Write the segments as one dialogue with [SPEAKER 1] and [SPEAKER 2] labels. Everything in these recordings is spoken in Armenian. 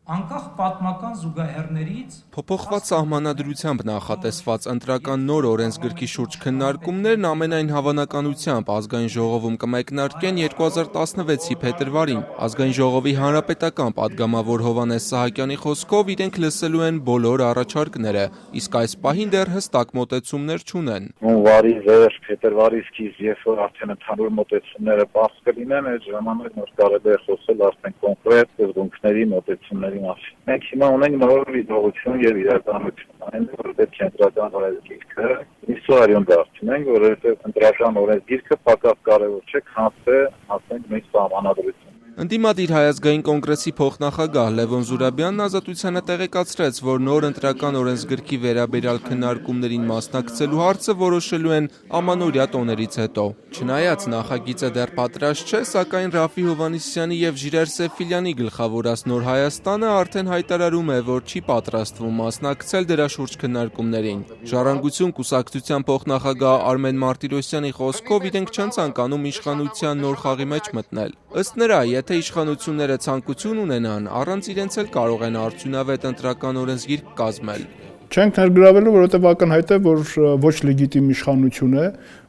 [SPEAKER 1] Անկախ պատմական զուգահեռներից
[SPEAKER 2] Փոփոխված սահմանադրությամբ նախատեսված ընտրական նոր օրենսգրքի շուրջ քննարկումներն ամենայն հավանականությամբ Ազգային ժողովում կմեկնարկեն 2016-ի փետրվարին։ Ազգային ժողովի հանրապետական պատգամավոր Հովհաննես Սահակյանի խոսքով իրենք լսելու են բոլոր առաջարկները, իսկ այս պահին դեռ հստակ մոտեցումներ չունեն։
[SPEAKER 3] Հունվարի վերջ, փետրվարի սկիզբ, երբ որ արդեն ընդհանուր մոտեցումները բաց կլինեն, այդ ժամանակ որ կարելի է խոսել արդեն կոնկրետ սկզբունքների մոտեցումների մասին։ Մենք հիմա ունենք նոր իրողություն եւ իրականություն, այն որ պետք է ընտրական օրենսգիրքը ինստիտուցիոն դարձնենք, որովհետեւ ընտրական օրենսգիրքը պակաս կարեւոր չէ, քան թե ասենք մենք սահմանադրություն։
[SPEAKER 2] Ընդդիմադիր Հայազգային կոնգրեսի փոխնախագահ Լևոն Զուրաբյանն Ազատությանը տեղեկացրեց, որ նոր ընտրական օրենսգրքի վերաբերյալ քննարկումներին մասնակցելու հարցը որոշելու են ամանորյա տոներից հետո։ Չնայած նախագիծը դեռ պատրաստ չէ, սակայն Ռաֆֆի Հովհաննիսյանի եւ Ժիրայր Սեֆիլյանի գլխավորած Նոր Հայաստանը արդեն հայտարարում է, որ չի պատրաստվում մասնակցել դրա շուրջ քննարկումներին։ Ժառանգություն կուսակցության փոխնախագահ Արմեն Մարտիրոսյանի խոսքով իրենք չեն ցանկանում իշխանության նոր խաղի մեջ մտնել։ Ըստ նրա, եթե իշխանությունները ցանկություն ունենան, առանց իրենց էլ կարող են արդյունավետ ընտրական օրենսգիրք կազմել։
[SPEAKER 4] Չենք ներգրավելու, որովհետև ակնհայտ է, որ ոչ լեգիտիմ իշխանություն է,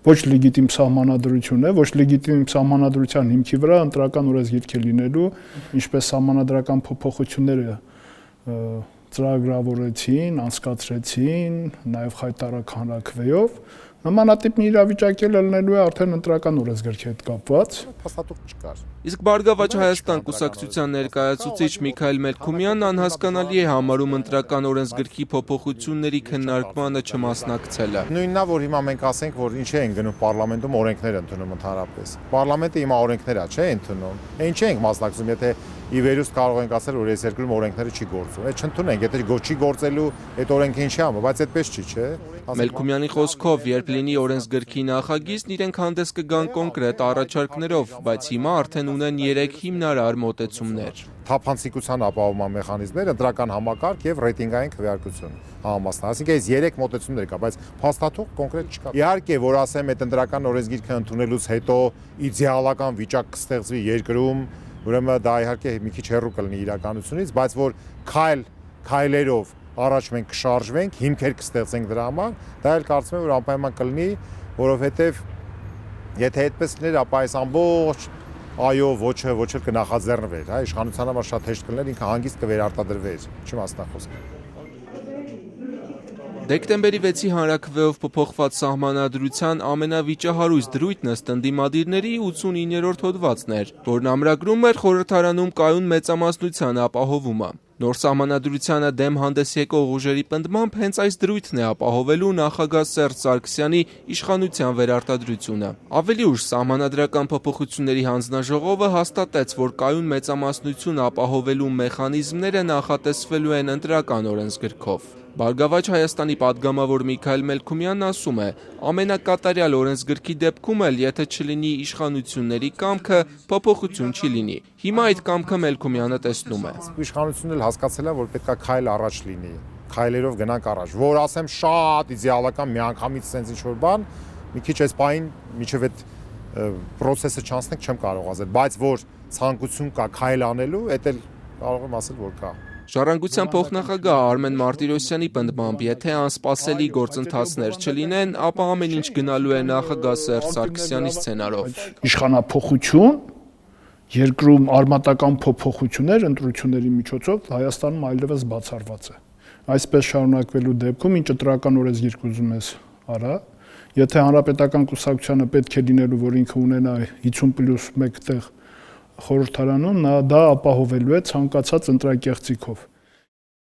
[SPEAKER 4] ոչ լեգիտիմ սահմանադրություն է, ոչ լեգիտիմ սահմանադրության հիմքի վրա ընտրական օրենսգիրք է լինելու, ինչպես սահմանադրական փոփոխությունները ծրագրավորեցին, անցկացրեցին, նաև խայտառակ հանրաքվեով, նմանատիպ մի իրավիճակ էլ լինելու է արդեն ընտրական օրենսգրքի հետ կապված։
[SPEAKER 5] Փաստաթուղթ չկար։
[SPEAKER 2] Իսկ Բարգավաճ Հայաստան կուսակցության ներկայացուցիչ Միքայել Մելքումյանն անհասկանալի է համարում ընտրական օրենսգրքի փոփոխությունների քննարկմանը չմասնակցելը։
[SPEAKER 5] Նույնն է, որ հիմա մենք ասենք, որ ինչ են գնում պարլամենտում օրենքներ ընդունում ընդհանրապես։ Պարլամենտը հիմա օրենքներ է, չէ՞ ընդունում։ Ինչ ենք մասնակցում, եթե ի վերուս կարող ենք ասել, որ այս երկրում օրենքները չի գործում։ Այդ չընդունենք, եթե չի գործելու, այդ օրենքը ինչի՞ ամ, բայց այդպես չի, չէ՞։
[SPEAKER 2] Մելքումյանի խոսքով, երբ լինի օրենսգրքի նախագիծն, իրենք հանդես կգան կոնկրետ առաջարկներով, բայց հիմա արդեն ունեն 3 հիմնարար մոտեցումներ։
[SPEAKER 5] Թափանցիկության ապահովման մեխանիզմներ, ընտրական համակարգ եւ ռեյտինգային քվեարկություն համապատասխան։ Այսինքն այս 3 մոտեցումներ կա, բայց փաստաթուղթ կոնկրետ չկա։ Իհարկե, որ ասեմ, այդ ընտրական օրենսգիրքը ընդունելուց հետո իդեալական վիճակ կստեղծվի երկրում, ուրեմն դա իհարկե մի քիչ հեռու կլինի իրականությունից, բայց որ քայլերով առաջ մենք կշարժվենք, հիմքեր կստեղծենք դրա համար, դա էլ կարծում եմ, որ անպայման կլինի, որովհետեւ եթե այդպես լիներ, ապա այս ամբողջ այո, ոչը ոչ էլ կնախաձեռնվեր, հա, իշխանության համար շատ հեշտ կլիներ, ինքը հանգիստ կվերարտադրվեր, չմասնախոսք։
[SPEAKER 2] Դեկտեմբերի 6-ի հանրաքվեով փոփոխված սահմանադրության ամենավիճահարույց դրույթն ըստ ընդդիմադիրների 89-րդ հոդվածն էր, որն ամրագրում էր խորհրդարանում կայուն մեծամասնության ապահովումը։ Նոր սահմանադրությանը դեմ հանդես եկող ուժերի պնդմամբ հենց այս դրույթն է ապահովելու նախագահ Սերժ Սարգսյանի իշխանության վերարտադրությունը։ Ավելի ուշ սահմանադրական փոփոխությունների հանձնաժողովը հաստատեց, որ կայուն մեծամասնություն ապահովելու մեխանիզմները նախատեսվելու են ընտրական օրենսգրքով։ Բարգավաճ Հայաստանի պատգամավոր Միքայել Մելքումյանն ասում է, ամենակատարյալ օրենսգրքի դեպքում էլ, եթե չլինի իշխանությունների կամքը, փոփոխություն չի լինի։ Հիմա այդ կամքը Մելքումյանը տեսնում է։
[SPEAKER 5] Իշխանությունն էլ հասկացել է, որ պետքա քայլ առաջ լինի, քայլերով գնանք առաջ, որ ասեմ շատ իդեալական միանգամից sense ինչ-որ բան, մի քիչ այս պահին միջև այդ process-ը չանցնենք չեմ կարող ասել, բայց որ ցանկություն կա քայլ անելու, դա էլ կարող եմ ասել, որ կա։
[SPEAKER 2] Ժառանգության փոխնախագահ Արմեն Մարտիրոսյանի պնդմամբ, եթե անսպասելի գործընթացներ չլինեն, ապա ամեն ինչ գնալու է նախագահ Սերժ Սարգսյանի սցենարով։
[SPEAKER 4] Իշխանափոխություն, երկրում արմատական փոփոխություններ ընտրությունների միջոցով Հայաստանում այլևս բացառված է։ Այսպես շարունակվելու դեպքում, ինչ ընտրական օրենսգիրք ուզում ես արա, եթե հանրապետական կուսակցությանը պետք է լինելու, որ ինքը ունենա 50+1 տեղ խորհրդարանում, դա ապահովելու է ցանկացած ընտրակեղծիքով։